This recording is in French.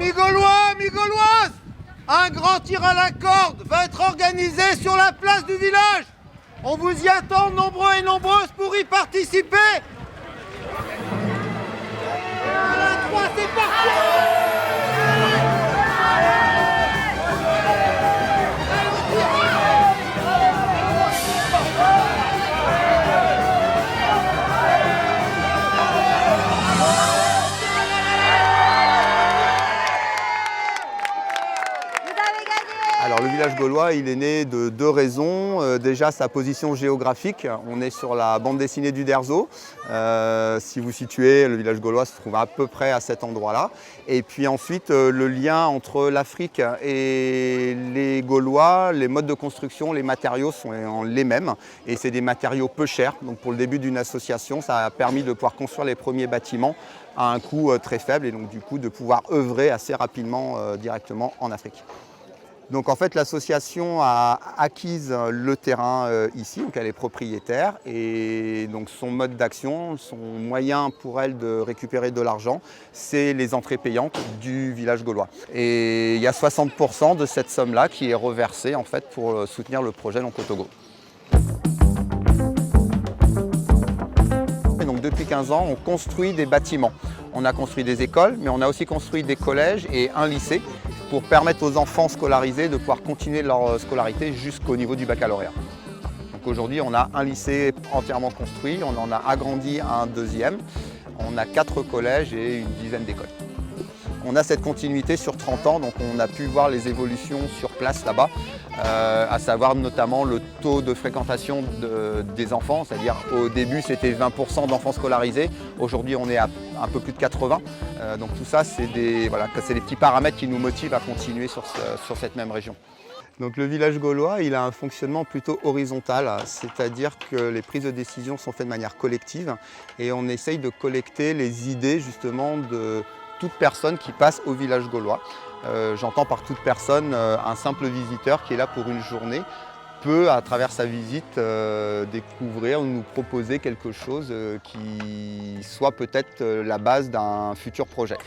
Amis Gaulois, amis Gauloises, un grand tir à la corde va être organisé sur la place du village. On vous y attend nombreux et nombreuses pour y participer. À la 3, c'est parti. Alors le village gaulois, il est né de deux raisons. Déjà sa position géographique, on est sur la bande dessinée du Derzo. Si vous situez, le village gaulois se trouve à peu près à cet endroit-là. Et puis ensuite, le lien entre l'Afrique et les Gaulois, les modes de construction, les matériaux sont les mêmes. Et c'est des matériaux peu chers. Donc pour le début d'une association, ça a permis de pouvoir construire les premiers bâtiments à un coût très faible et donc du coup de pouvoir œuvrer assez rapidement directement en Afrique. Donc en fait l'association a acquis le terrain ici, donc elle est propriétaire et donc son mode d'action, son moyen pour elle de récupérer de l'argent, c'est les entrées payantes du village gaulois. Et il y a 60% de cette somme-là qui est reversée en fait pour soutenir le projet donc au Togo. Et donc depuis 15 ans, on construit des bâtiments. On a construit des écoles, mais on a aussi construit des collèges et un lycée pour permettre aux enfants scolarisés de pouvoir continuer leur scolarité jusqu'au niveau du baccalauréat. Donc aujourd'hui, on a un lycée entièrement construit, on en a agrandi à un deuxième, on a 4 collèges et une dizaine d'écoles. On a cette continuité sur 30 ans, donc on a pu voir les évolutions sur place là-bas, à savoir notamment le taux de fréquentation des enfants, c'est-à-dire au début c'était 20% d'enfants scolarisés, aujourd'hui on est à un peu plus de 80, donc tout ça c'est des petits paramètres qui nous motivent à continuer sur cette même région. Donc le village gaulois, il a un fonctionnement plutôt horizontal, c'est-à-dire que les prises de décision sont faites de manière collective et on essaye de collecter les idées justement de toute personne qui passe au village gaulois. J'entends par toute personne un simple visiteur qui est là pour une journée peut, à travers sa visite, découvrir ou nous proposer quelque chose qui soit peut-être la base d'un futur projet.